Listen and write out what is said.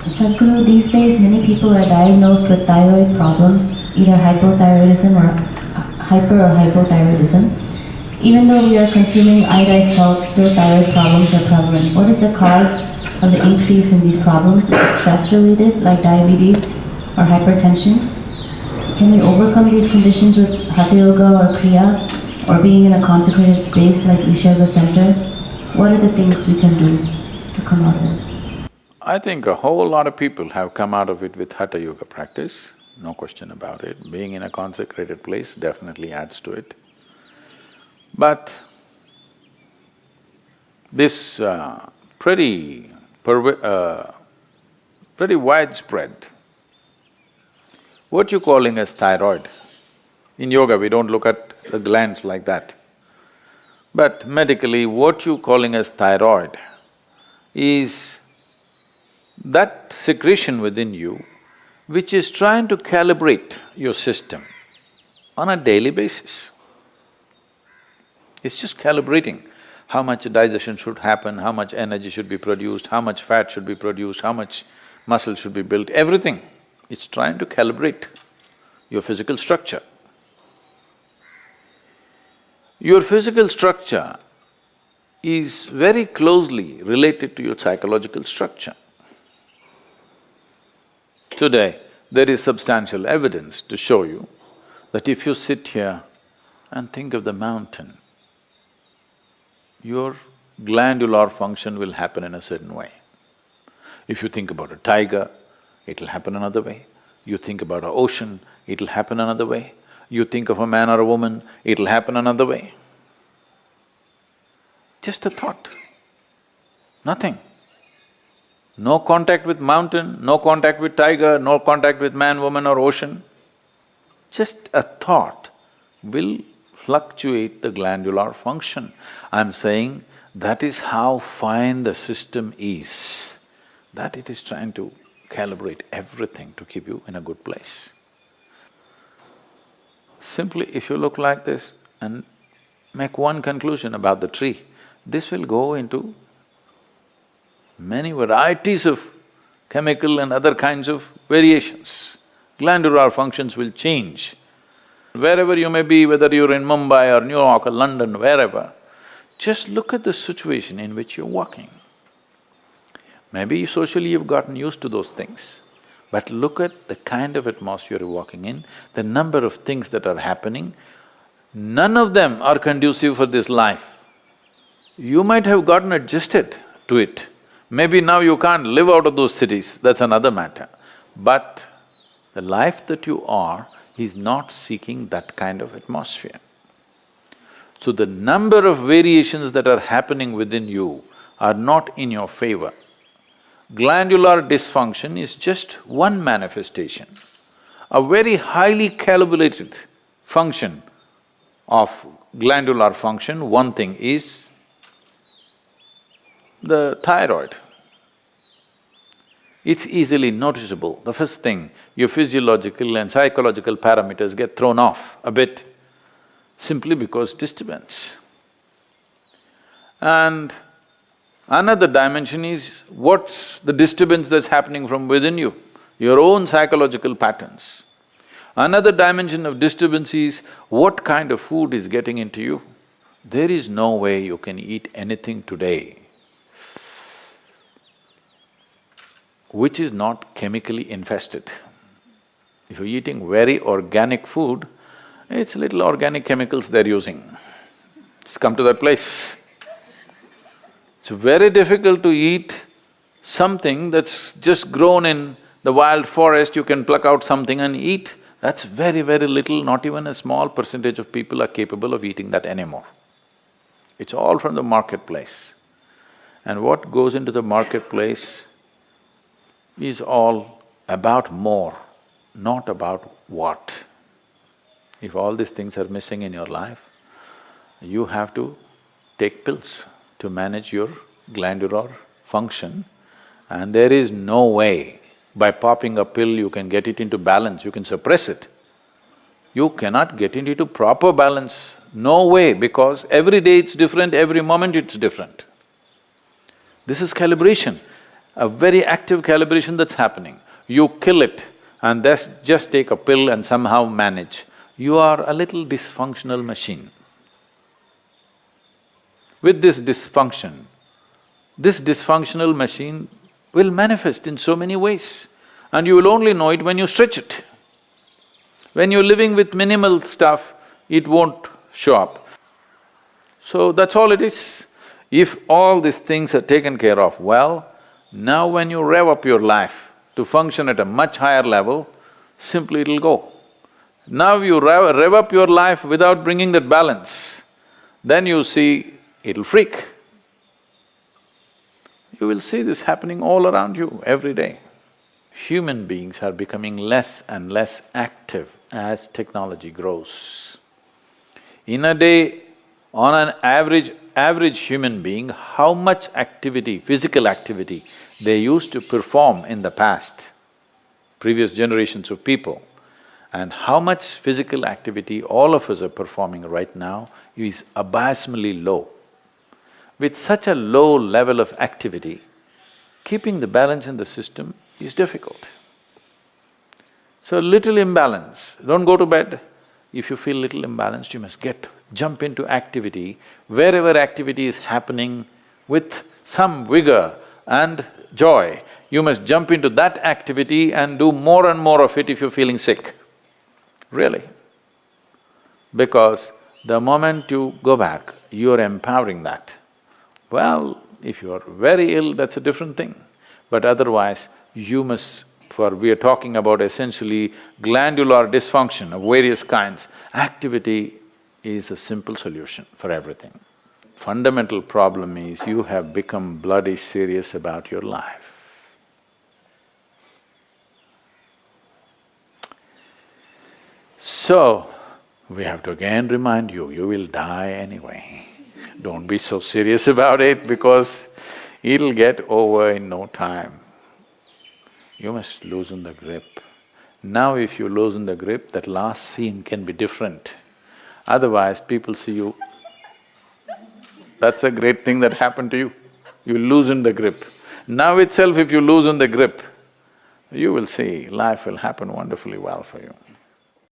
Sadhguru, these days many people are diagnosed with thyroid problems, either hypothyroidism or hyper or hypothyroidism. Even though we are consuming iodized salt, still thyroid problems are prevalent. What is the cause of the increase in these problems? Is it stress related, like diabetes or hypertension? Can we overcome these conditions with Hatha Yoga or Kriya, or being in a consecrated space like Isha Yoga Center? What are the things we can do to come out of it? I think a whole lot of people have come out of it with Hatha Yoga practice, no question about it. Being in a consecrated place definitely adds to it. But this pretty widespread, what you're calling as thyroid, in yoga we don't look at the glands like that. But medically, what you're calling as thyroid is that secretion within you which is trying to calibrate your system on a daily basis. It's just calibrating how much digestion should happen, how much energy should be produced, how much fat should be produced, how much muscle should be built, everything. It's trying to calibrate your physical structure. Your physical structure is very closely related to your psychological structure. Today, there is substantial evidence to show you that if you sit here and think of the mountain, your glandular function will happen in a certain way. If you think about a tiger, it'll happen another way. You think about an ocean, it'll happen another way. You think of a man or a woman, it'll happen another way. Just a thought, nothing. No contact with mountain, no contact with tiger, no contact with man, woman or ocean. Just a thought will fluctuate the glandular function. I'm saying that is how fine the system is, that it is trying to calibrate everything to keep you in a good place. Simply, if you look like this and make one conclusion about the tree, this will go into many varieties of chemical and other kinds of variations. Glandular functions will change. Wherever you may be, whether you're in Mumbai or New York or London, wherever, just look at the situation in which you're walking. Maybe socially you've gotten used to those things, but look at the kind of atmosphere you're walking in, the number of things that are happening, none of them are conducive for this life. You might have gotten adjusted to it. Maybe now you can't live out of those cities, that's another matter. But the life that you are is not seeking that kind of atmosphere. So the number of variations that are happening within you are not in your favor. Glandular dysfunction is just one manifestation. A very highly calibrated function of glandular function, one thing is the thyroid. It's easily noticeable. The first thing, your physiological and psychological parameters get thrown off a bit simply because disturbance. And another dimension is what's the disturbance that's happening from within you, your own psychological patterns. Another dimension of disturbance is what kind of food is getting into you. There is no way you can eat anything today which is not chemically infested. If you're eating very organic food, it's little organic chemicals they're using. It's come to that place. It's very difficult to eat something that's just grown in the wild forest, you can pluck out something and eat. That's very, very little, not even a small percentage of people are capable of eating that anymore. It's all from the marketplace. And what goes into the marketplace is all about more, not about what. If all these things are missing in your life, you have to take pills to manage your glandular function, and there is no way by popping a pill you can get it into balance, you can suppress it. You cannot get it into proper balance, no way, because every day it's different, every moment it's different. This is calibration. a very active calibration that's happening. You kill it and just take a pill and somehow manage. You are a little dysfunctional machine. With this dysfunctional machine will manifest in so many ways, and you will only know it when you stretch it. When you're living with minimal stuff, it won't show up. So that's all it is. If all these things are taken care of well, now when you rev up your life to function at a much higher level, simply it'll go. Now you rev up your life without bringing that balance, then you see it'll freak. You will see this happening all around you every day. Human beings are becoming less and less active as technology grows. In a day, on an average human being, how much activity, physical activity they used to perform in the past, previous generations of people, and how much physical activity all of us are performing right now is abysmally low. With such a low level of activity, keeping the balance in the system is difficult. So little imbalance, don't go to bed. If you feel little imbalanced, you must jump into activity. Wherever activity is happening with some vigor and joy, you must jump into that activity and do more and more of it if you're feeling sick. Really. Because the moment you go back, you're empowering that. Well, if you're very ill, that's a different thing. But otherwise, you must… we are talking about essentially glandular dysfunction of various kinds. Activity is a simple solution for everything. Fundamental problem is you have become bloody serious about your life. So, we have to again remind you, you will die anyway. Don't be so serious about it because it'll get over in no time. You must loosen the grip. Now if you loosen the grip, that last scene can be different. Otherwise, people see you, that's a great thing that happened to you. You loosen the grip. Now itself if you loosen the grip, you will see life will happen wonderfully well for you.